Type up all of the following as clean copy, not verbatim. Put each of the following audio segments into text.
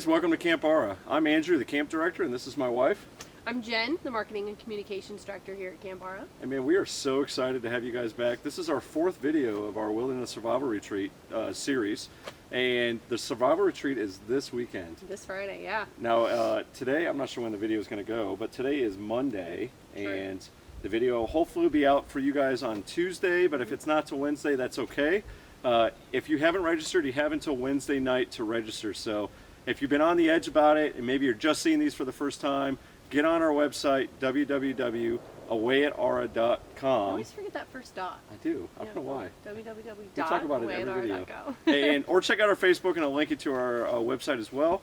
guys, welcome to Camp Aura. I'm Andrew, the camp director, and this is my wife. I'm Jen, the marketing and communications director here at Camp Aura. And man, we are so excited to have you guys back. This is our fourth video of our Wilderness Survival Retreat series, and the survival retreat is this weekend. This Friday, yeah. Now, today, I'm not sure when the video is going to go, but today is Monday, and the video hopefully will be out for you guys on Tuesday, but if it's not till Wednesday, that's okay. If you haven't registered, you have until Wednesday night to register. So if you've been on the edge about it, and maybe you're just seeing these for the first time, get on our website, www.awayataura.com. I always forget that first dot. I do. I don't know why. www.awayataura.go. We talk about it every video. Or check out our Facebook, and I'll link you to our website as well.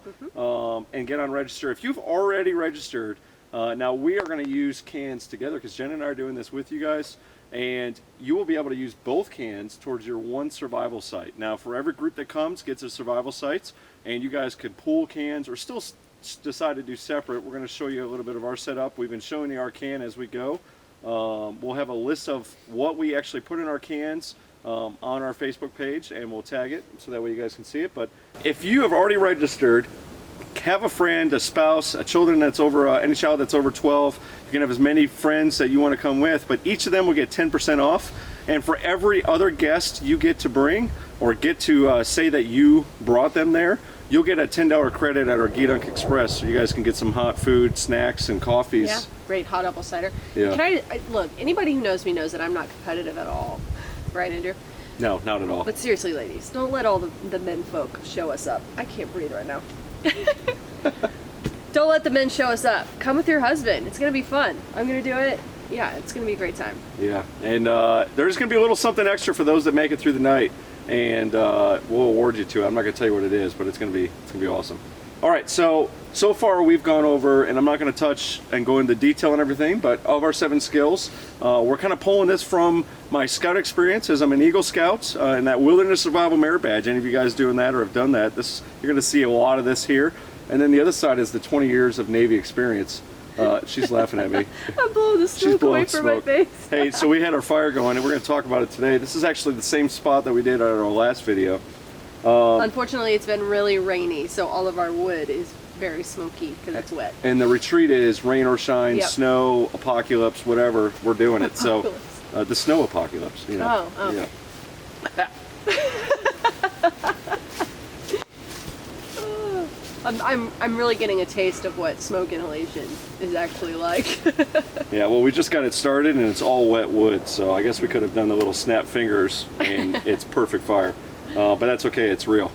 And get on register. If you've already registered, now we are going to use cans together because Jen and I are doing this with you guys. And you will be able to use both cans towards your one survival site. Now, for every group that comes, gets their survival sites, and you guys could pool cans or still decide to do separate. We're going to show you a little bit of our setup. We've been showing you our can as we go. We'll have a list of what we actually put in our cans on our Facebook page, and we'll tag it so that way you guys can see it. But if you have already registered, have a friend, a spouse, a children that's over any child that's over 12. You can have as many friends that you want to come with, but each of them will get 10% off. And for every other guest you get to bring or get to say that you brought them there, you'll get a $10 credit at our Geedunk Express, so you guys can get some hot food, snacks, and coffees. Yeah, great hot apple cider. Yeah. Can I look, anybody who knows me knows that I'm not competitive at all. Right, Andrew? No, not at all. But seriously, ladies, don't let all the men folk show us up. I can't breathe right now. Don't let the men show us up. Come with your husband. It's going to be fun. I'm going to do it. Yeah, it's going to be a great time. Yeah, and there's going to be a little something extra for those that make it through the night, and we'll award you to it. I'm not going to tell you what it is, but it's going to be awesome. All right, so far we've gone over, and I'm not going to touch and go into detail and everything, but of our 7 skills, we're kind of pulling this from my scout experience as I'm an Eagle Scout and that Wilderness Survival Merit Badge. Any of you guys doing that or have done that, you're going to see a lot of this here. And then the other side is the 20 years of Navy experience. She's laughing at me. I'm blowing the smoke away from my face. Hey, so we had our fire going, and we're going to talk about it today. This is actually the same spot that we did at our last video. Unfortunately, it's been really rainy, so all of our wood is very smoky because it's wet. And the retreat is rain or shine, snow, apocalypse, whatever. We're doing it. So the snow apocalypse. You know. Oh. Yeah. I'm really getting a taste of what smoke inhalation is actually like. Yeah, well, we just got it started, and it's all wet wood, so I guess we could have done the little snap fingers, and it's perfect fire. But that's okay, it's real.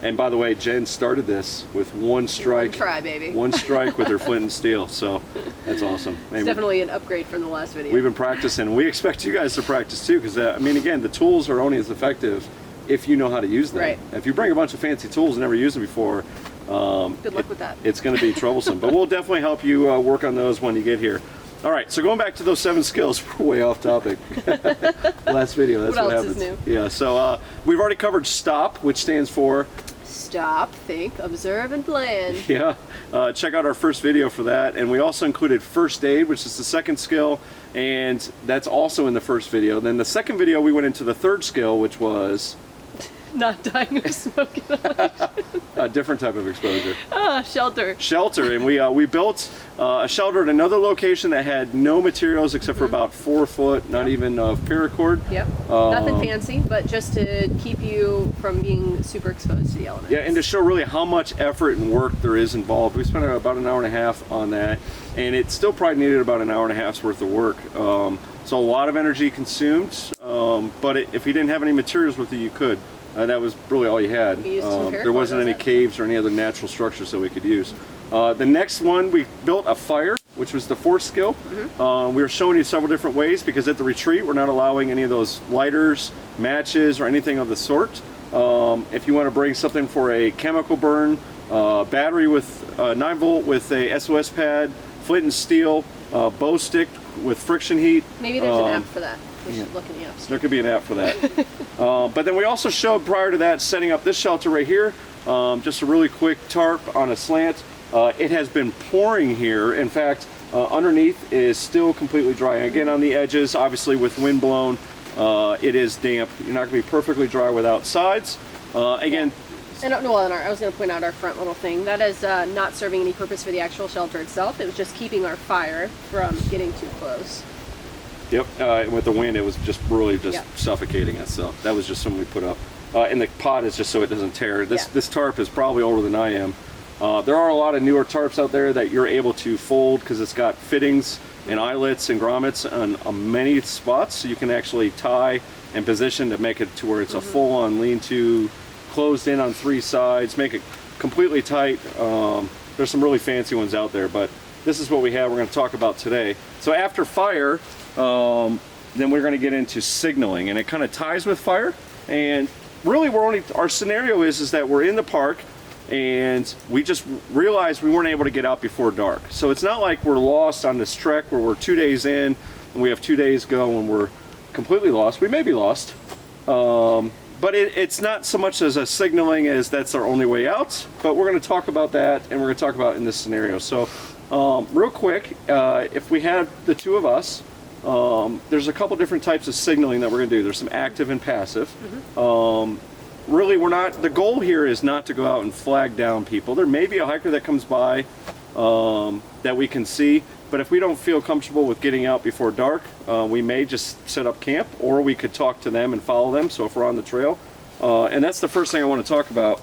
And by the way, Jen started this with one strike. One try, baby. One strike with her flint and steel, so that's awesome. It's definitely an upgrade from the last video. We've been practicing. We expect you guys to practice too, because I mean, again, the tools are only as effective if you know how to use them. Right. If you bring a bunch of fancy tools and never used them before, good luck with that. It's going to be troublesome. But we'll definitely help you work on those when you get here. All right, so going back to those 7 skills, we're way off topic. Last video, that's what happens. What else is new? Yeah, so we've already covered STOP, which stands for Stop, Think, Observe, and Plan. Yeah, check out our first video for that. And we also included First Aid, which is the second skill, and that's also in the first video. Then the second video, we went into the third skill, which was not dying of smoke inhalation. A different type of exposure. Shelter. Shelter, and we built a shelter at another location that had no materials except for about 4 foot, not even of paracord. Yep. Nothing fancy, but just to keep you from being super exposed to the elements. Yeah, and to show really how much effort and work there is involved. We spent about an hour and a half on that, and it still probably needed about an hour and a half's worth of work. So a lot of energy consumed, but if you didn't have any materials with you, you could. That was really all you had. There wasn't any caves or any other natural structures that we could use. The next one, we built a fire, which was the 4th skill. We were showing you several different ways because at the retreat, we're not allowing any of those lighters, matches, or anything of the sort. If you want to bring something for a chemical burn, battery with 9-volt with a SOS pad, flint and steel, bow stick with friction heat. Maybe there's an app for that. We should look in the apps. There could be an app for that. But then we also showed prior to that setting up this shelter right here. Just a really quick tarp on a slant. It has been pouring here. In fact, underneath is still completely dry. Again, on the edges, obviously with wind blown, it is damp. You're not going to be perfectly dry without sides. Again, And well, I was going to point out our front little thing. That is not serving any purpose for the actual shelter itself. It was just keeping our fire from getting too close. Yep, with the wind, it was just really just suffocating us. So that was just something we put up. And the pot is just so it doesn't tear. This tarp is probably older than I am. There are a lot of newer tarps out there that you're able to fold because it's got fittings and eyelets and grommets on many spots, so you can actually tie and position to make it to where it's a full-on lean-to, closed in on 3 sides, make it completely tight. There's some really fancy ones out there, but this is what we have we're going to talk about today. So after fire, then we're going to get into signaling, and it kind of ties with fire. And really, our scenario is that we're in the park, and we just realized we weren't able to get out before dark. So it's not like we're lost on this trek where we're 2 days in and we have 2 days to go and we're completely lost. We may be lost, but it's not so much as a signaling as that's our only way out. But we're going to talk about that, and we're going to talk about it in this scenario. So real quick, if we had the 2 of us, there's a couple different types of signaling that we're going to do. There's some active and passive. Really, the goal here is not to go out and flag down people. There may be a hiker that comes by that we can see, but if we don't feel comfortable with getting out before dark, we may just set up camp, or we could talk to them and follow them, so if we're on the trail. And that's the first thing I want to talk about.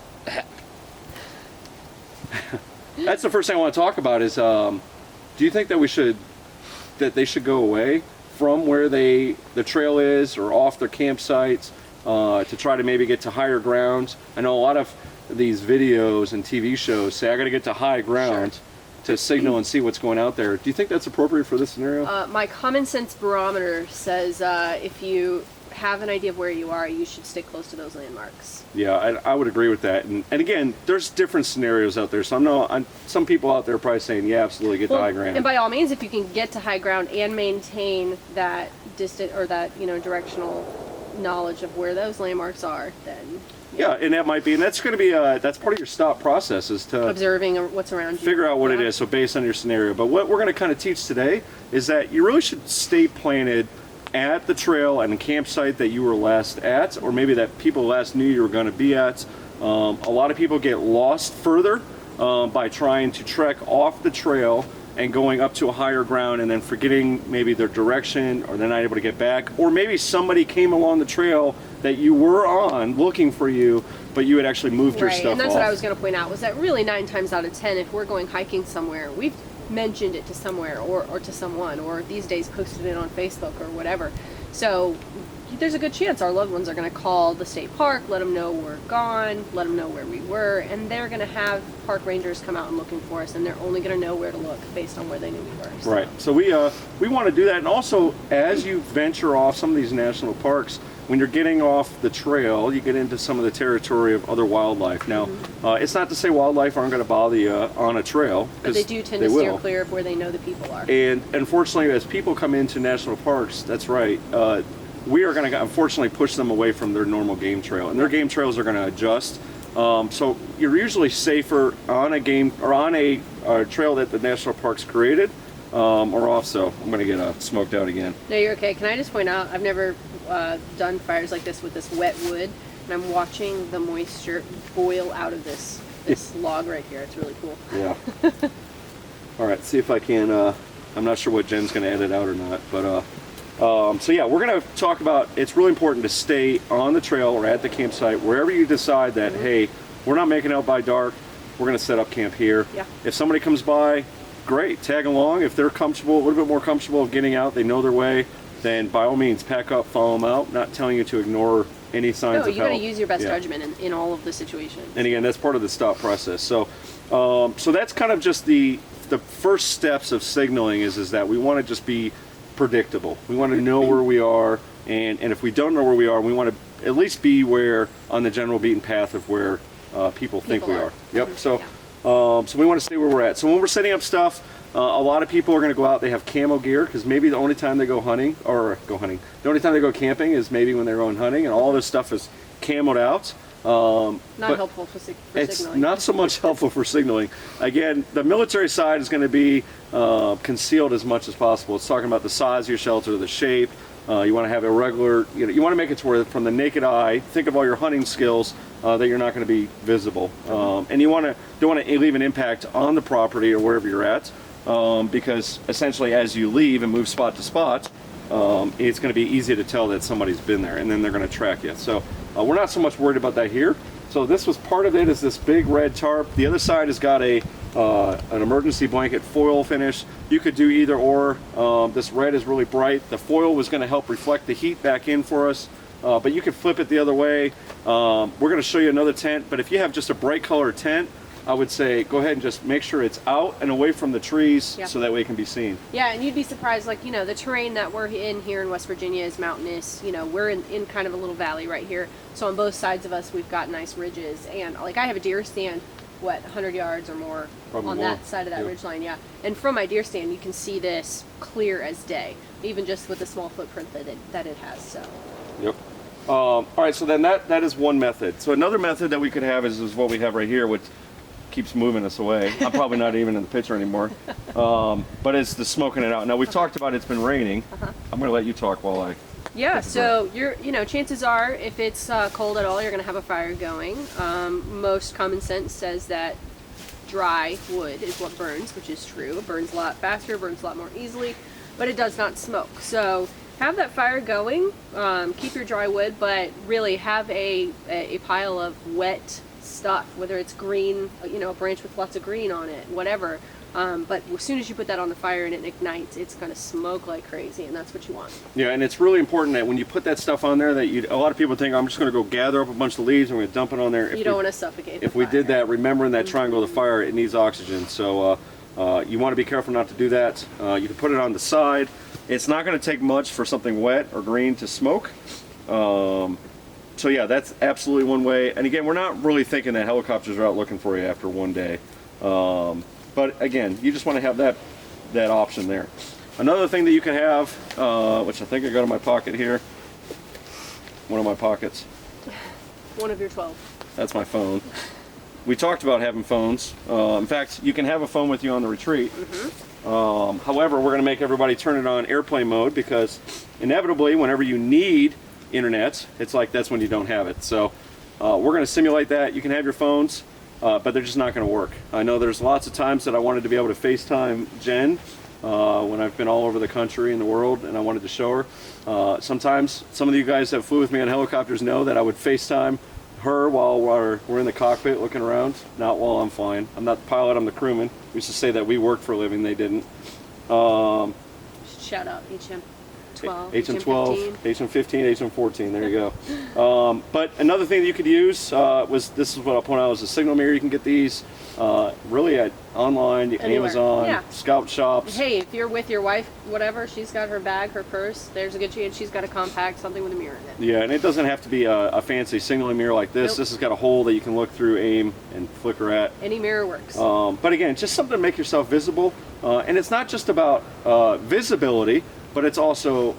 That's the first thing I want to talk about is, do you think that they should go away from where the trail is or off their campsites? To try to maybe get to higher ground. I know a lot of these videos and TV shows say I got to get to high ground to signal and see what's going out there. Do you think that's appropriate for this scenario? My common sense barometer says if you have an idea of where you are, you should stick close to those landmarks. Yeah, I would agree with that. And again, there's different scenarios out there. So some people out there are probably saying, yeah, absolutely, get to high ground. And by all means, if you can get to high ground and maintain that distant or that directional knowledge of where those landmarks are, then and that might be, and that's going to be that's part of your stop process, is to observing what's around you, figure out what it is. So based on your scenario, but what we're going to kind of teach today is that you really should stay planted at the trail and the campsite that you were last at, or maybe that people last knew you were going to be at. A lot of people get lost further by trying to trek off the trail and going up to a higher ground and then forgetting maybe their direction, or they're not able to get back, or maybe somebody came along the trail that you were on looking for you, but you had actually moved your stuff off. And that's what I was going to point out, was that really 9 times out of 10, if we're going hiking somewhere, we've mentioned it to somewhere or to someone, or these days posted it on Facebook or whatever. So there's a good chance our loved ones are going to call the state park, let them know we're gone, let them know where we were, and they're going to have park rangers come out and looking for us, and they're only going to know where to look based on where they knew we were. So. Right. So we want to do that, and also as you venture off some of these national parks, when you're getting off the trail, you get into some of the territory of other wildlife. Now, it's not to say wildlife aren't going to bother you on a trail, but they do tend to steer clear of where they know the people are. And unfortunately, as people come into national parks, that's right. We are going to unfortunately push them away from their normal game trail, and their game trails are going to adjust. So you're usually safer on a trail that the national parks created, or off. So I'm going to get smoked out again. No, you're okay. Can I just point out, I've never done fires like this with this wet wood, and I'm watching the moisture boil out of this log right here. It's really cool. Yeah. All right, see if I can. I'm not sure what Jen's going to edit out or not, but. So yeah, we're going to talk about, it's really important to stay on the trail or at the campsite, wherever you decide that, hey, we're not making out by dark, we're going to set up camp here. Yeah. If somebody comes by, great, tag along. If they're comfortable, a little bit more comfortable of getting out, they know their way, then by all means, pack up, follow them out, not telling you to ignore any signs of help. No, you got to use your best judgment in all of the situations. And again, that's part of the stop process. So, so that's kind of just the first steps of signaling is that we want to just be predictable. We want to know where we are, and if we don't know where we are, we want to at least be on the general beaten path of where people think we are. Yep. So, so we want to stay where we're at. So when we're setting up stuff, a lot of people are going to go out. They have camo gear because maybe the only time they go hunting, the only time they go camping is maybe when they're going hunting, and all this stuff is camoed out. Not helpful for signaling. It's not so much helpful for signaling. Again, the military side is going to be concealed as much as possible. It's talking about the size of your shelter, the shape, You want to have a regular, you want to make it to where from the naked eye, think of all your hunting skills, that you're not going to be visible. And you don't want to leave an impact on the property or wherever you're at, because essentially as you leave and move spot to spot, it's going to be easy to tell that somebody's been there, and then they're going to track you. So we're not so much worried about that here. So this was part of it, is this big red tarp. The other side has got an emergency blanket foil finish. You could do either or. This red is really bright. The foil was going to help reflect the heat back in for us, but you could flip it the other way. We're going to show you another tent, but if you have just a bright color tent, I would say go ahead and just make sure it's out and away from the trees, so that way it can be seen. Yeah, and you'd be surprised, like, the terrain that we're in here in West Virginia is mountainous. We're in kind of a little valley right here. So on both sides of us, we've got nice ridges. And like I have a deer stand, 100 yards or more on that side of that ridge line, And from my deer stand, you can see this clear as day, even just with the small footprint that it has, so. Yep. All right, so then that is one method. So another method that we could have is what we have right here, which keeps moving us away. I'm probably not even in the picture anymore. But it's the smoking it out. Now we've talked about it's been raining. I'm going to let you talk while I. Yeah, so chances are, if it's cold at all, you're going to have a fire going. Most common sense says that dry wood is what burns, which is true. It burns a lot faster, burns a lot more easily, but it does not smoke. So have that fire going, keep your dry wood, but really have a pile of wet stuff, whether it's green, a branch with lots of green on it, whatever. But as soon as you put that on the fire and it ignites, it's going to smoke like crazy, and that's what you want. Yeah, and it's really important that when you put that stuff on there, that a lot of people think, I'm just going to go gather up a bunch of leaves and we're going to dump it on there. You don't want to suffocate the If fire. we did that, remembering that triangle of the fire, it needs oxygen. So you want to be careful not to do that. You can put it on the side. It's not going to take much for something wet or green to smoke. So yeah, that's absolutely one way. And again, we're not really thinking that helicopters are out looking for you after one day. But again, you just want to have that option there. Another thing that you can have, which I think I got in my pocket here, one of my pockets. One of your 12. That's my phone. We talked about having phones. In fact, you can have a phone with you on the retreat. However, we're going to make everybody turn it on airplane mode, because inevitably, whenever you need internet, it's like that's when you don't have it. So we're going to simulate that. You can have your phones, but they're just not going to work. I know there's lots of times that I wanted to be able to FaceTime Jen when I've been all over the country and the world, and I wanted to show her. Sometimes some of you guys that flew with me on helicopters know that I would FaceTime her while we're in the cockpit looking around, not while I'm flying. I'm not the pilot, I'm the crewman. We used to say that we worked for a living, they didn't. Shout out HM12, HM12, HM15, HM14, there you go. But another thing that you could use this is what I'll point out, is a signal mirror. You can get these really at online, Amazon, Scout shops. Hey, if you're with your wife, whatever, she's got her bag, her purse, there's a good chance she's got a compact, something with a mirror in it. Yeah, and it doesn't have to be a fancy signaling mirror like this. Nope. This has got a hole that you can look through, aim, and flicker at. Any mirror works. But again, just something to make yourself visible. And it's not just about visibility, but it's also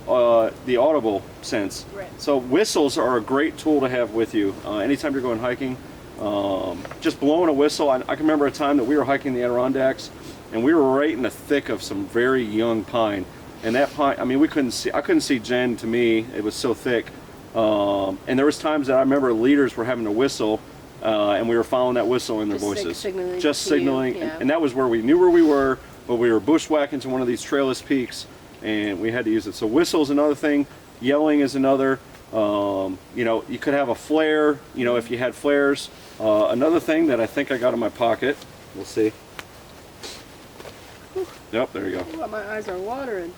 the audible sense. Right. So whistles are a great tool to have with you. Anytime you're going hiking, just blowing a whistle. I can remember a time that we were hiking the Adirondacks, and we were right in the thick of some very young pine. And that pine, I mean, I couldn't see Jen, to me, it was so thick. And there was times that I remember leaders were having to whistle, and we were following that whistle in their voices. Signaling. And that was where we knew where we were, but we were bushwhacking to one of these trailless peaks, and we had to use it. So whistle is another thing. Yelling is another. You could have a flare, if you had flares. Another thing that I think I got in my pocket, we'll see. Yep, there you go. Ooh, my eyes are watering.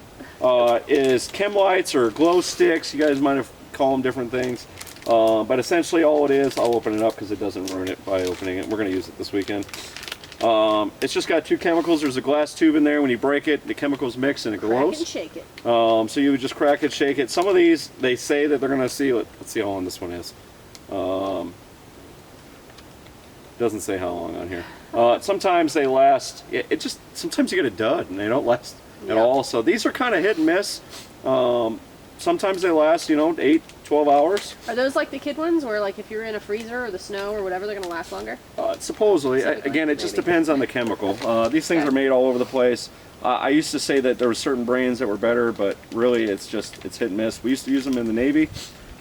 Is chem lights or glow sticks. You guys might have called them different things. But essentially all it is, I'll open it up because it doesn't ruin it by opening it. We're going to use it this weekend. It's just got two chemicals. There's a glass tube in there. When you break it, the chemicals mix and it glows. Crack and shake it. So you would just crack it, shake it. Some of these, they say that they're going to seal it. Let's see how long this one is. Doesn't say how long on here. Sometimes they last, sometimes you get a dud and they don't last at all. So these are kind of hit and miss. Sometimes they last, 8, 12 hours. Are those like the kid ones where, like, if you're in a freezer or the snow or whatever, they're going to last longer? Supposedly. Again, it just depends on the chemical. These things are made all over the place. I used to say that there were certain brands that were better, but really it's hit and miss. We used to use them in the Navy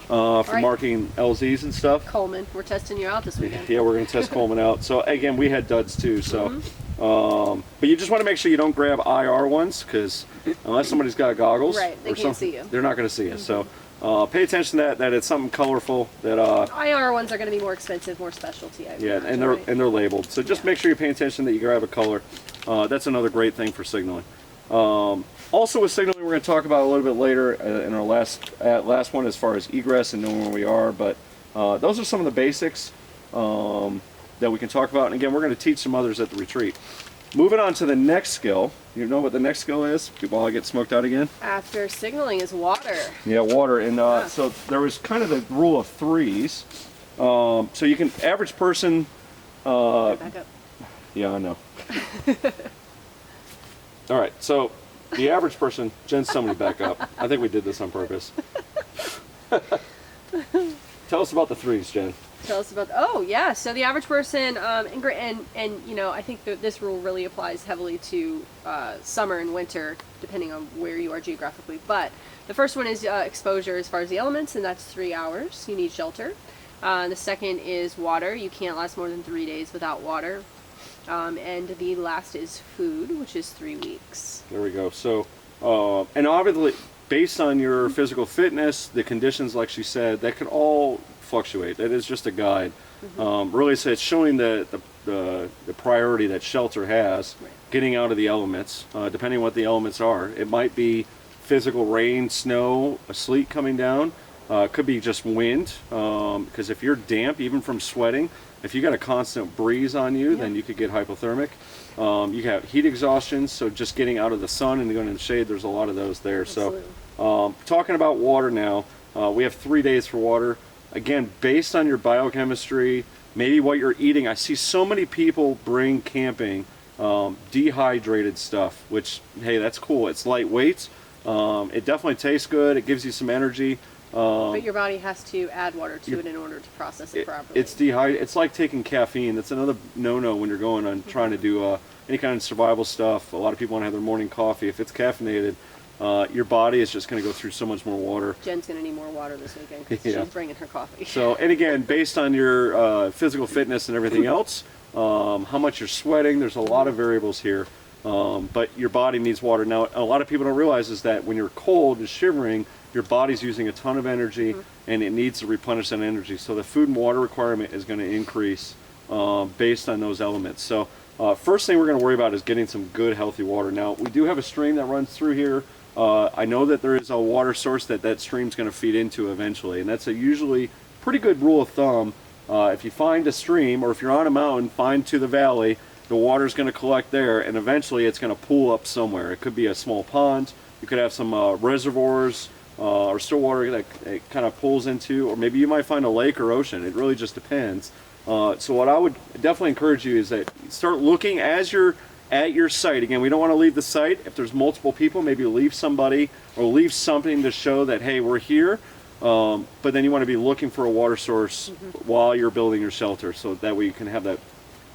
for marking LZs and stuff. Coleman, we're testing you out this weekend. Yeah, we're going to test Coleman out. So again, we had duds too. So, but you just want to make sure you don't grab IR ones, because unless somebody's got goggles, right, they can't see you. They're not going to see you. So pay attention to that it's something colorful. That IR ones are going to be more expensive, more specialty. and they're labeled. So just make sure you pay attention that you grab a color. That's another great thing for signaling. Also with signaling, we're going to talk about a little bit later in our last one as far as egress and knowing where we are. But those are some of the basics that we can talk about. And again, we're going to teach some others at the retreat. Moving on to the next skill. You know what the next skill is? While I get smoked out again? After signaling is water. Yeah, water. And so there was kind of the rule of threes. So you can, average person... Back up. Yeah, I know. All right, so the average person, Jen, somebody back up. I think we did this on purpose. Tell us about the threes, Jen. Tell us about. Oh yeah, so the average person, and you know, I think that this rule really applies heavily to summer and winter, depending on where you are geographically. But the first one is exposure as far as the elements, and that's 3 hours. You need shelter. The second is water. You can't last more than 3 days without water. And the last is food, which is 3 weeks. There we go. So, and obviously, based on your physical fitness, the conditions, like she said, that could all fluctuate. That is just a guide. Really, so it's showing the priority that shelter has, getting out of the elements, depending on what the elements are. It might be physical rain, snow, a sleet coming down. Could be just wind, because if you're damp, even from sweating, if you got a constant breeze on you, then you could get hypothermic. You have heat exhaustion, so just getting out of the sun and going in the shade, there's a lot of those there. Absolutely. So talking about water now, we have 3 days for water. Again, based on your biochemistry, maybe what you're eating. I see so many people bring camping dehydrated stuff, which, hey, that's cool. It's lightweight. It definitely tastes good. It gives you some energy. But your body has to add water to it in order to process it properly. It's dehydrated. It's like taking caffeine. That's another no-no when you're going on trying to do any kind of survival stuff. A lot of people want to have their morning coffee. If it's caffeinated, your body is just going to go through so much more water. Jen's going to need more water this weekend because she's bringing her coffee. So, and again, based on your physical fitness and everything else, how much you're sweating, there's a lot of variables here. But your body needs water. Now, a lot of people don't realize is that when you're cold and shivering, your body's using a ton of energy and it needs to replenish that energy. So the food and water requirement is going to increase based on those elements. So first thing we're going to worry about is getting some good, healthy water. Now, we do have a stream that runs through here. I know that there is a water source that stream's going to feed into eventually, and that's a usually pretty good rule of thumb. If you find a stream, or if you're on a mountain, find to the valley, the water's going to collect there, and eventually it's going to pool up somewhere. It could be a small pond. You could have some reservoirs or still water that it kind of pulls into, or maybe you might find a lake or ocean. It really just depends. So what I would definitely encourage you is that you start looking as you're at your site. Again, we don't want to leave the site. If there's multiple people, maybe leave somebody or leave something to show that, hey, we're here. But then you want to be looking for a water source while you're building your shelter, so that way you can have that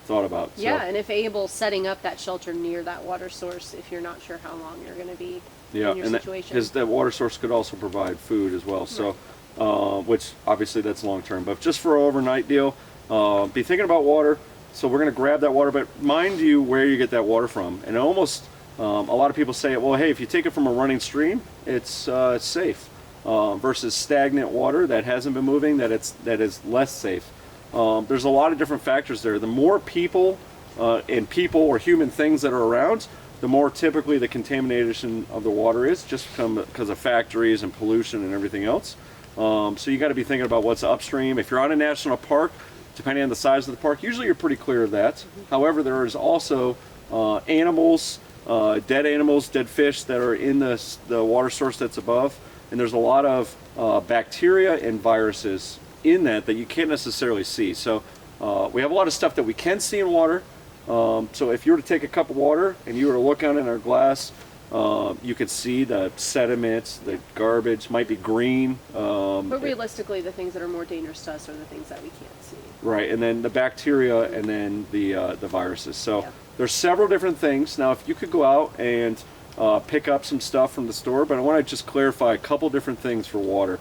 thought about. Yeah, and if able, setting up that shelter near that water source if you're not sure how long you're going to be in your situation. Because that water source could also provide food as well. So, which obviously that's long term. But just for an overnight deal, be thinking about water. So we're going to grab that water, but mind you where you get that water from. And almost a lot of people say, well, hey, if you take it from a running stream, it's safe. Versus stagnant water that hasn't been moving, that is less safe. There's a lot of different factors there. The more people and people or human things that are around, the more typically the contamination of the water is, just because of factories and pollution and everything else. So you got to be thinking about what's upstream. If you're on a national park, depending on the size of the park, usually you're pretty clear of that. However, there is also animals, dead fish that are in the water source that's above, and there's a lot of bacteria and viruses in that you can't necessarily see. So we have a lot of stuff that we can see in water. So if you were to take a cup of water and you were to look on it in our glass, you could see the sediments, the garbage might be green. But realistically, the things that are more dangerous to us are the things that we can't see. Right, and then the bacteria and then the viruses. So there's several different things. Now, if you could go out and pick up some stuff from the store, but I want to just clarify a couple different things for water.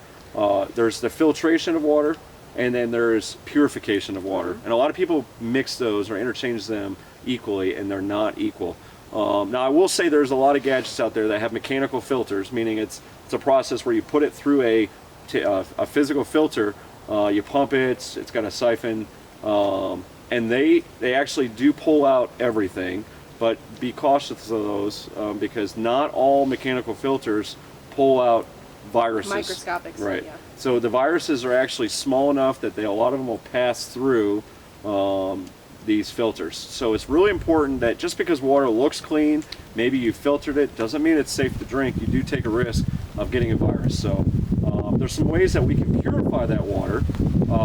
There's the filtration of water, and then there's purification of water. And a lot of people mix those or interchange them equally, and they're not equal. Now, I will say there's a lot of gadgets out there that have mechanical filters, meaning it's a process where you put it through a physical filter. You pump it, it's got a siphon, and they actually do pull out everything, but be cautious of those because not all mechanical filters pull out viruses. Microscopic, right? Yeah. So the viruses are actually small enough that a lot of them will pass through these filters. So it's really important that just because water looks clean, maybe you filtered it, doesn't mean it's safe to drink. You do take a risk of getting a virus. So there's some ways that we can purify that water,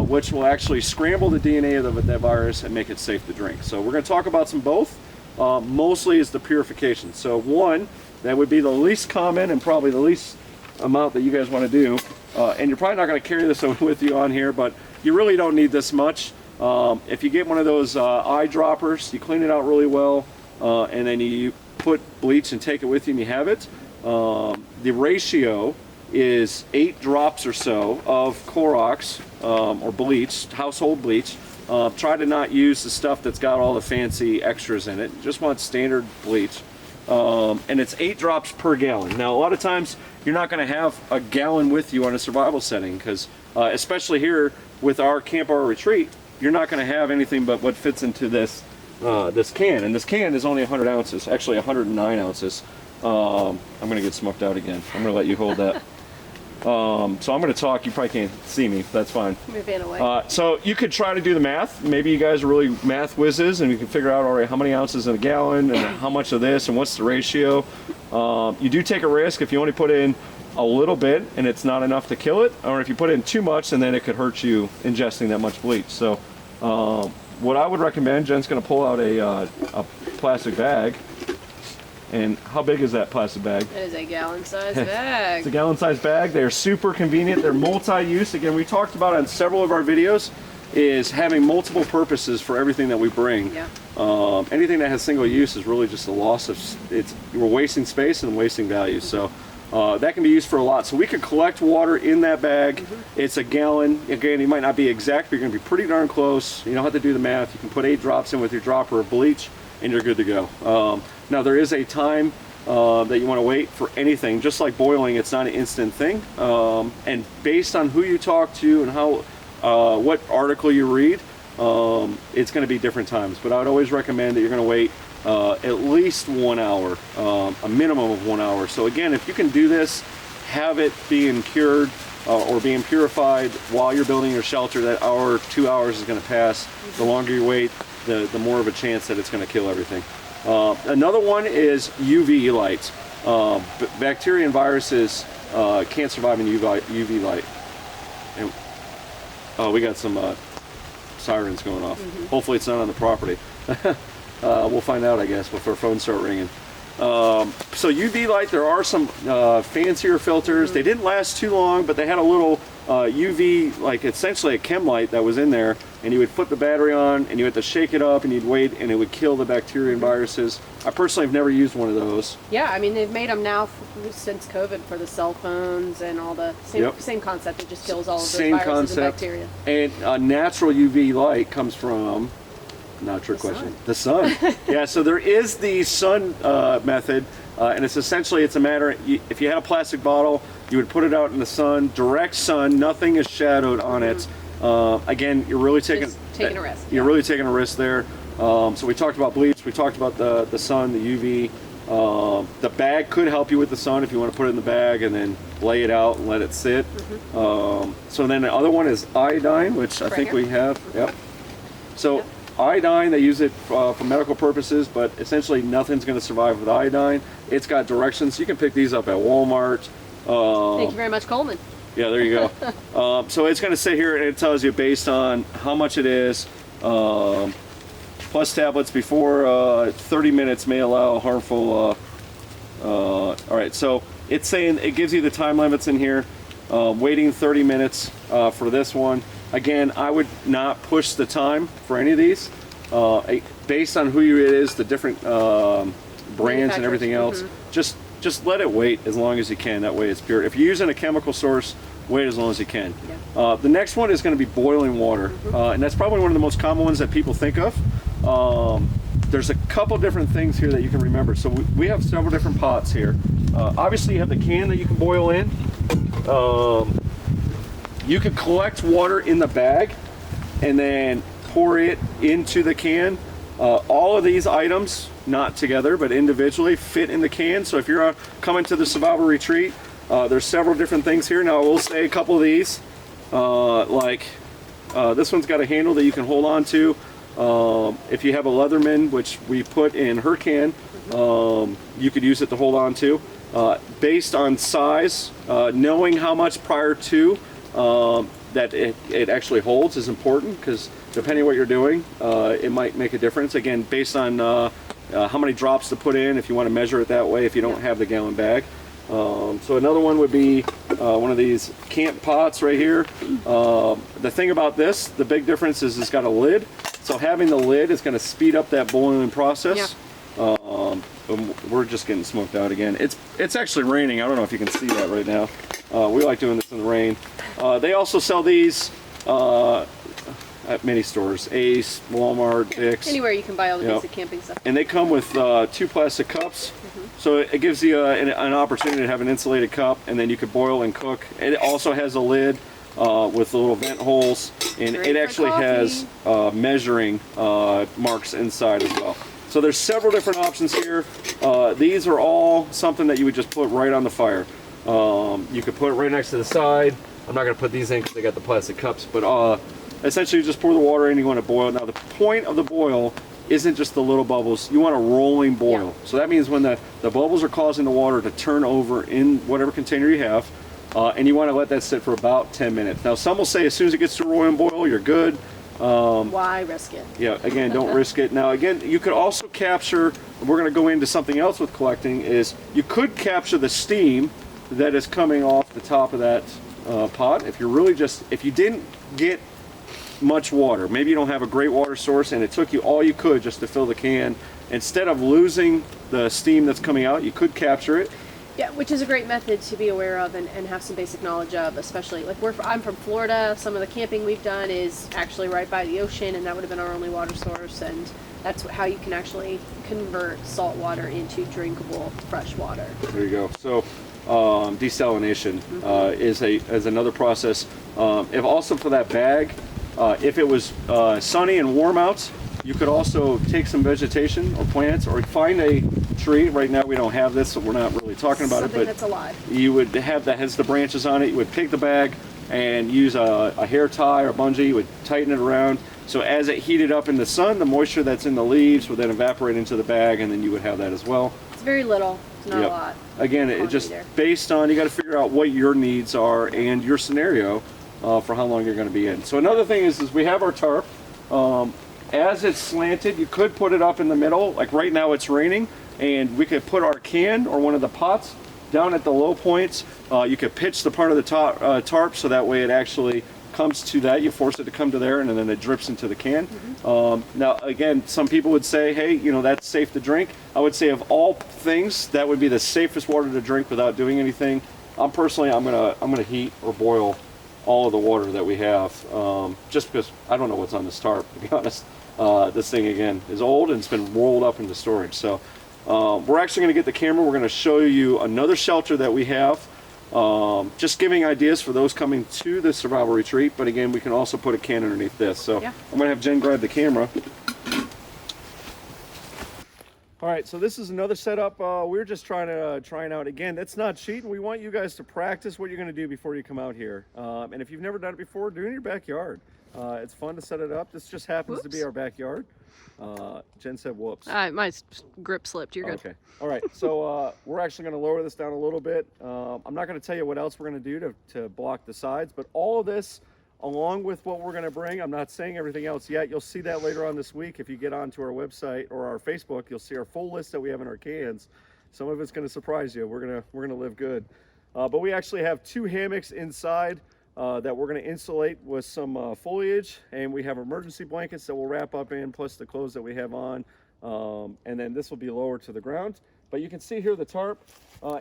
which will actually scramble the DNA of that virus and make it safe to drink. So we're going to talk about some both. Mostly is the purification. So one, that would be the least common and probably the least amount that you guys want to do. And you're probably not going to carry this with you on here, but you really don't need this much. If you get one of those eyedroppers, you clean it out really well, and then you put bleach and take it with you and you have it. The ratio is 8 drops or so of Clorox or bleach, household bleach. Try to not use the stuff that's got all the fancy extras in it. You just want standard bleach. And it's 8 drops per gallon. Now, a lot of times you're not going to have a gallon with you on a survival setting because, especially here with our Camp Our Retreat, you're not going to have anything but what fits into this can. And this can is only 100 ounces, actually 109 ounces. I'm going to get smoked out again. I'm going to let you hold that. So I'm going to talk. You probably can't see me. That's fine. Moving away. So you could try to do the math. Maybe you guys are really math whizzes, and you can figure out, all right, how many ounces in a gallon, and how much of this, and what's the ratio. You do take a risk if you only put in a little bit, and it's not enough to kill it, or if you put in too much, and then it could hurt you ingesting that much bleach. So what I would recommend, Jen's going to pull out a plastic bag. And how big is that plastic bag? It is a gallon-sized bag. It's a gallon-sized bag. They're super convenient. They're multi-use. Again, we talked about on several of our videos is having multiple purposes for everything that we bring. Yeah. Anything that has single use is really just a loss of, we're wasting space and wasting value. So that can be used for a lot. So we could collect water in that bag. Mm-hmm. It's a gallon. Again, you might not be exact, but you're going to be pretty darn close. You don't have to do the math. You can put 8 drops in with your dropper of bleach, and you're good to go. Now there is a time that you want to wait for anything. Just like boiling, it's not an instant thing. And based on who you talk to and what article you read, it's going to be different times. But I would always recommend that you're going to wait at least 1 hour, a minimum of 1 hour. So again, if you can do this, have it being cured or being purified while you're building your shelter, that hour, 2 hours is going to pass. The longer you wait, the more of a chance that it's going to kill everything. Another one is UV light. Bacteria and viruses can't survive in UV light. And we got some sirens going off. Mm-hmm. Hopefully it's not on the property. We'll find out, I guess, before our phones start ringing. So UV light, there are some fancier filters. Mm-hmm. They didn't last too long, but they had a little UV, like essentially a chem light that was in there, and you would put the battery on, and you had to shake it up, and you'd wait, and it would kill the bacteria and viruses. I personally have never used one of those. Yeah, I mean, they've made them now since COVID for the cell phones and all the same concept. It just kills all of those viruses and bacteria. And natural UV light comes from, not a trick question, the sun. Yeah, so there is the sun method, and it's essentially, it's a matter, if you had a plastic bottle, you would put it out in the sun, direct sun, nothing is shadowed on it. Again, you're really taking a risk. You're really taking a risk there. So we talked about bleach, we talked about the sun, the UV. The bag could help you with the sun if you want to put it in the bag and then lay it out and let it sit. Mm-hmm. So then the other one is iodine, which I think we have. Yep. So iodine, they use it for medical purposes, but essentially nothing's going to survive with iodine. It's got directions. You can pick these up at Walmart. Thank you very much, Coleman. Yeah, there you go. So it's going to say here, and it tells you based on how much it is. Plus tablets before 30 minutes may allow harmful. All right, so it's saying, it gives you the time limits in here. Waiting 30 minutes for this one. Again, I would not push the time for any of these. based on who it is, the different brands and everything else. Just let it wait as long as you can. That way it's pure. If you're using a chemical source, wait as long as you can. Yeah. The next one is going to be boiling water, and that's probably one of the most common ones that people think of. There's a couple different things here that you can remember. So we have several different pots here. Obviously you have the can that you can boil in. You could collect water in the bag and then pour it into the can. All of these items, not together but individually, fit in the can. So if you're coming to the survival retreat, there's several different things here. Now I will say a couple of these, this one's got a handle that you can hold on to. If you have a Leatherman, which we put in her can, you could use it to hold on to. Based on size, knowing how much prior to that it actually holds is important, because depending on what you're doing, it might make a difference. Again, based on how many drops to put in, if you want to measure it that way, if you don't have the gallon bag. So another one would be one of these camp pots right here. The thing about this, the big difference is it's got a lid. So having the lid is going to speed up that boiling process. Yeah. We're just getting smoked out again. It's actually raining. I don't know if you can see that right now. We like doing this in the rain. They also sell these at many stores, Ace, Walmart, Dick's. Anywhere you can buy all the basic camping stuff. And they come with 2 plastic cups. So it gives you an opportunity to have an insulated cup, and then you could boil and cook. It also has a lid with the little vent holes, and it actually has measuring marks inside as well. So there's several different options here. These are all something that you would just put right on the fire. You could put it right next to the side. I'm not going to put these in because they got the plastic cups, but essentially you just pour the water in, you want to boil. Now the point of the boil isn't just the little bubbles. You want a rolling boil. Yeah. So that means when the bubbles are causing the water to turn over in whatever container you have, and you want to let that sit for about 10 minutes. Now some will say as soon as it gets to a rolling boil, you're good. Why risk it? Yeah, again, don't risk it. Now again, you could also capture, we're going to go into something else with collecting, is you could capture the steam that is coming off the top of that pot. If you're really if you didn't get much water, maybe you don't have a great water source and it took you all you could just to fill the can, instead of losing the steam that's coming out, you could capture it. Yeah, which is a great method to be aware of and have some basic knowledge of, especially like I'm from Florida. Some of the camping we've done is actually right by the ocean, and that would have been our only water source, and that's how you can actually convert salt water into drinkable fresh water. There you go. So desalination is another process. If also for that bag, if it was sunny and warm out, you could also take some vegetation or plants, or find a tree. Right now we don't have this, so we're not really talking about something it, but that's alive. You would have that has the branches on it. You would take the bag and use a hair tie or bungee. You would tighten it around, so as it heated up in the sun, the moisture that's in the leaves would then evaporate into the bag, and then you would have that as well. It's very little. It's not a lot. Again, it just based on, you got to figure out what your needs are and your scenario for how long you're going to be in. So another thing is we have our tarp. As it's slanted, you could put it up in the middle. Like right now it's raining, and we could put our can or one of the pots down at the low points. You could pitch the part of the tarp so that way it actually comes to that. You force it to come to there, and then it drips into the can. Now again, some people would say, hey, that's safe to drink. I would say of all things, that would be the safest water to drink without doing anything. I'm gonna heat or boil all of the water that we have, just because I don't know what's on this tarp, to be honest. This thing again is old and it's been rolled up into storage. So we're actually going to get the camera. We're going to show you another shelter that we have, just giving ideas for those coming to the survival retreat. But again, we can also put a can underneath this. So I'm going to have Jen grab the camera. All right, so this is another setup. We're just trying out. Again, that's not cheating. We want you guys to practice what you're going to do before you come out here. And if you've never done it before, do it in your backyard. It's fun to set it up. This just happens to be our backyard. Jen said whoops. My grip slipped. You're good. Okay. All right, so we're actually going to lower this down a little bit. I'm not going to tell you what else we're going to do to block the sides, but all of this, along with what we're going to bring, I'm not saying everything else yet. You'll see that later on this week. If you get onto our website or our Facebook, you'll see our full list that we have in our cans. Some of it's going to surprise you. We're going to live good. But we actually have 2 hammocks inside. that we're going to insulate with some foliage, and we have emergency blankets that we'll wrap up in, plus the clothes that we have on, and then this will be lower to the ground. But you can see here the tarp.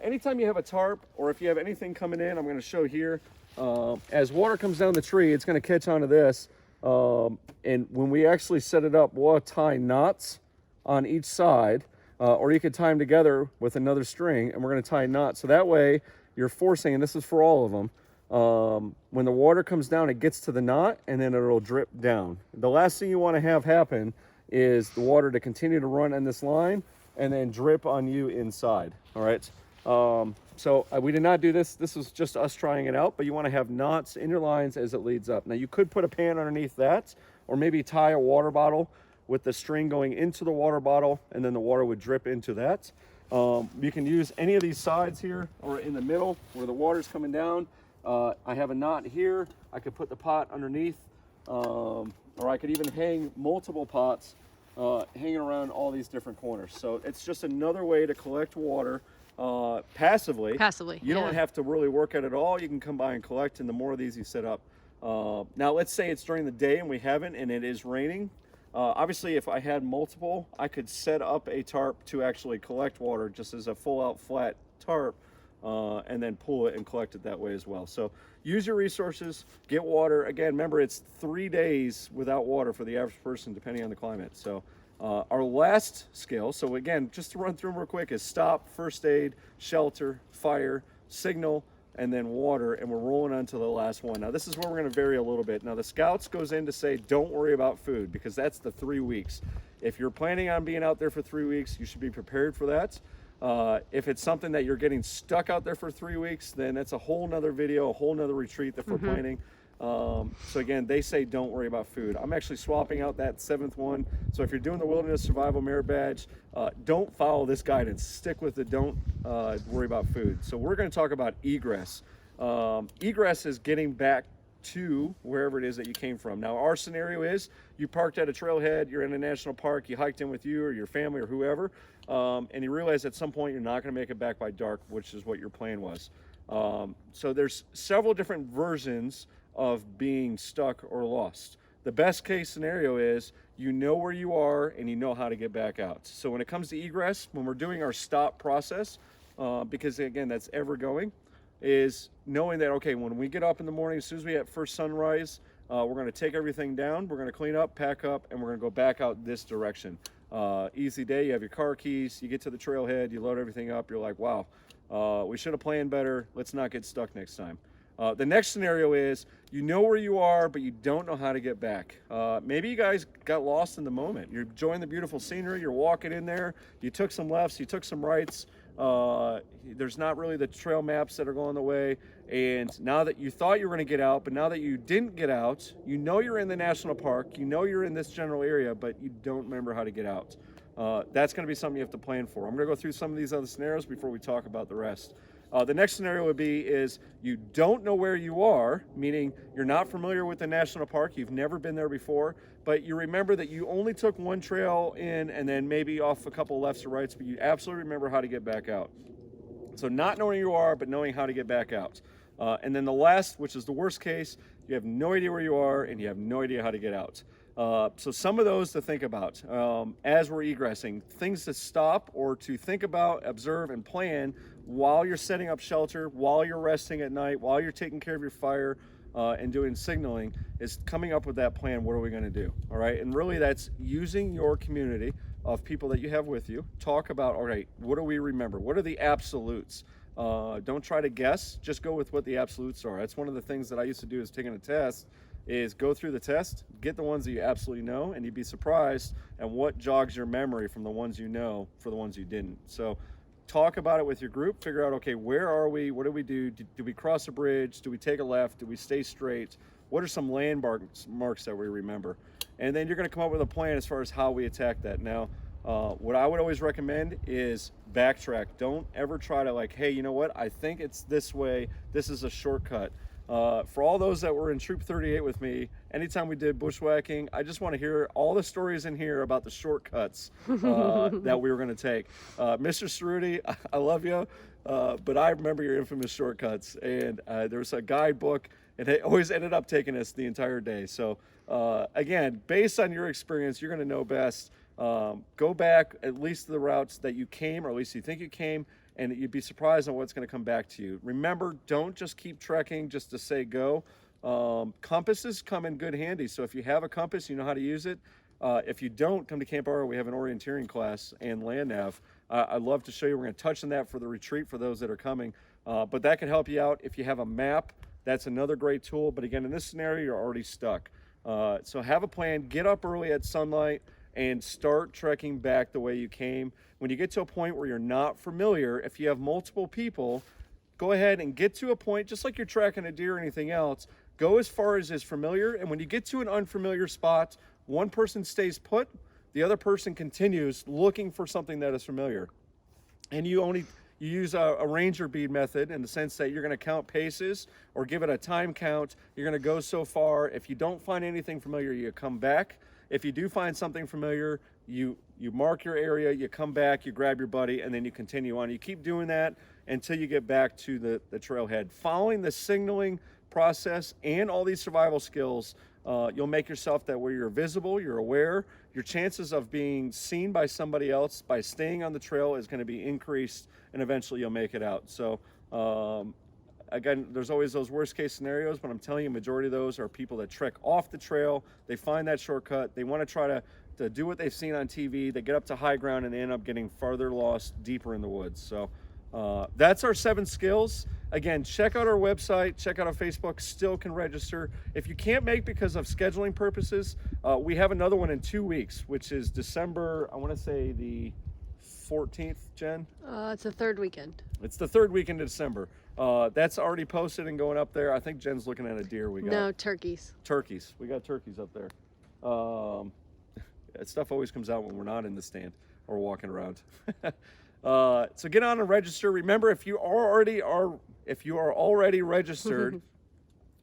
Anytime you have a tarp, or if you have anything coming in, I'm going to show here, as water comes down the tree, it's going to catch onto this, and when we actually set it up, we'll tie knots on each side, or you could tie them together with another string, and we're going to tie knots, so that way you're forcing, and this is for all of them, when the water comes down, it gets to the knot, and then it'll drip down. The last thing you want to have happen is the water to continue to run on this line and then drip on you inside. All right. So we did not do this. This was just us trying it out, but you want to have knots in your lines as it leads up. Now you could put a pan underneath that, or maybe tie a water bottle with the string going into the water bottle, and then the water would drip into that. You can use any of these sides here or in the middle where the water's coming down. I have a knot here. I could put the pot underneath, or I could even hang multiple pots hanging around all these different corners. So it's just another way to collect water passively. You don't have to really work at it all. You can come by and collect, and the more of these you set up. Now let's say it's during the day and we haven't, and it is raining. Obviously, if I had multiple, I could set up a tarp to actually collect water just as a full out flat tarp, and then pull it and collect it that way as well. So use your resources, get water. Again, remember, it's 3 days without water for the average person, depending on the climate. So our last skill, so again, just to run through them real quick, is stop, first aid, shelter, fire, signal, and then water, and we're rolling on to the last one. Now this is where we're going to vary a little bit. Now the scouts goes in to say don't worry about food, because that's the 3 weeks. If you're planning on being out there for 3 weeks, you should be prepared for that. If it's something that you're getting stuck out there for 3 weeks, then that's a whole nother video, a whole nother retreat that we're planning. So again, they say don't worry about food. I'm actually swapping out that 7th one. So if you're doing the Wilderness Survival Merit Badge, don't follow this guidance. Stick with the don't worry about food. So we're going to talk about egress. Egress is getting back to wherever it is that you came from. Now our scenario is you parked at a trailhead, you're in a national park, you hiked in with you or your family or whoever, and you realize at some point you're not going to make it back by dark, which is what your plan was. So there's several different versions of being stuck or lost. The best case scenario is you know where you are and you know how to get back out. So when it comes to egress, when we're doing our stop process, because again that's ever going, is knowing that, okay, when we get up in the morning, as soon as we have first sunrise, we're going to take everything down, we're going to clean up, pack up, and we're going to go back out this direction. Easy day, you have your car keys, you get to the trailhead, you load everything up, you're like, wow, we should have planned better, let's not get stuck next time. The next scenario is you know where you are, but you don't know how to get back. Maybe you guys got lost in the moment. You're enjoying the beautiful scenery, you're walking in there, you took some lefts, you took some rights, there's not really the trail maps that are going the way, and now that you thought you were going to get out, but now that you didn't get out, you know you're in the national park, you know you're in this general area, but you don't remember how to get out. That's going to be something you have to plan for. I'm going to go through some of these other scenarios before we talk about the rest. The next scenario would be is you don't know where you are, meaning you're not familiar with the national park, you've never been there before, but you remember that you only took one trail in and then maybe off a couple lefts or rights, but you absolutely remember how to get back out. So not knowing where you are, but knowing how to get back out. And then the last, which is the worst case, you have no idea where you are and you have no idea how to get out. So some of those to think about as we're egressing, things to stop or to think about, observe, and plan while you're setting up shelter, while you're resting at night, while you're taking care of your fire and doing signaling, is coming up with that plan. What are we going to do? All right. And really that's using your community of people that you have with you. Talk about, all right, what do we remember? What are the absolutes? Don't try to guess, just go with what the absolutes are. That's one of the things that I used to do is taking a test, is go through the test, get the ones that you absolutely know, and you'd be surprised at what jogs your memory from the ones you know for the ones you didn't. So talk about it with your group, figure out, okay, where are we? What do we do? Do we cross a bridge? Do we take a left? Do we stay straight? What are some landmarks that we remember? And then you're going to come up with a plan as far as how we attack that. Now, what I would always recommend is backtrack. Don't ever try to like, hey, you know what? I think it's this way. This is a shortcut. For all those that were in Troop 38 with me, anytime we did bushwhacking, I just want to hear all the stories in here about the shortcuts that we were going to take. Mr. Cerruti, I love you, but I remember your infamous shortcuts. And there's a guidebook it always ended up taking us the entire day. So again, based on your experience, you're going to know best. Go back at least to the routes that you came, or at least you think you came, and you'd be surprised on what's going to come back to you. Remember, don't just keep trekking just to say go. Compasses come in good handy. So if you have a compass, you know how to use it. If you don't, come to Camp Aura. We have an orienteering class and land nav. I'd love to show you. We're going to touch on that for the retreat for those that are coming. But that can help you out. If you have a map, that's another great tool. But again, in this scenario, you're already stuck. So have a plan. Get up early at sunlight and start trekking back the way you came. When you get to a point where you're not familiar, if you have multiple people, go ahead and get to a point, just like you're tracking a deer or anything else, go as far as is familiar. And when you get to an unfamiliar spot, one person stays put, the other person continues looking for something that is familiar. And you use a ranger bead method in the sense that you're going to count paces or give it a time count. You're going to go so far. If you don't find anything familiar, you come back. If you do find something familiar, you mark your area, you come back, you grab your buddy, and then you continue on. You keep doing that until you get back to the trailhead. Following the signaling process and all these survival skills, you'll make yourself that where you're visible, you're aware. Your chances of being seen by somebody else by staying on the trail is going to be increased, and eventually you'll make it out. So again, there's always those worst case scenarios, but I'm telling you, majority of those are people that trek off the trail. They find that shortcut. They want to try to do what they've seen on TV. They get up to high ground and they end up getting farther lost, deeper in the woods. So that's our 7 skills. Again, check out our website, check out our Facebook, still can register. If you can't make because of scheduling purposes, we have another one in 2 weeks, which is December, I want to say the 14th, Jen? It's the third weekend. It's the third weekend of December. That's already posted and going up there. I think Jen's looking at a deer. We got No, turkeys. turkeys. We got turkeys up there. That stuff always comes out when we're not in the stand or walking around. So get on and register. Remember, if you are already registered,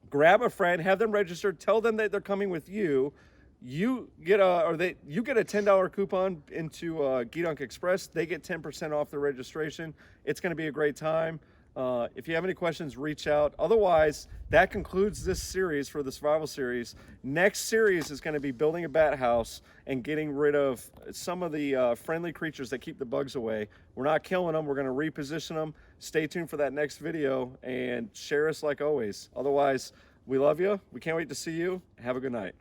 grab a friend, have them registered, tell them that they're coming with you. You get a $10 coupon into Geedunk Express. They get 10% off the registration. It's going to be a great time. If you have any questions, reach out. Otherwise, that concludes this series for the survival series. Next series is going to be building a bat house and getting rid of some of the friendly creatures that keep the bugs away. We're not killing them. We're going to reposition them. Stay tuned for that next video and share us like always. Otherwise, we love you. We can't wait to see you. Have a good night.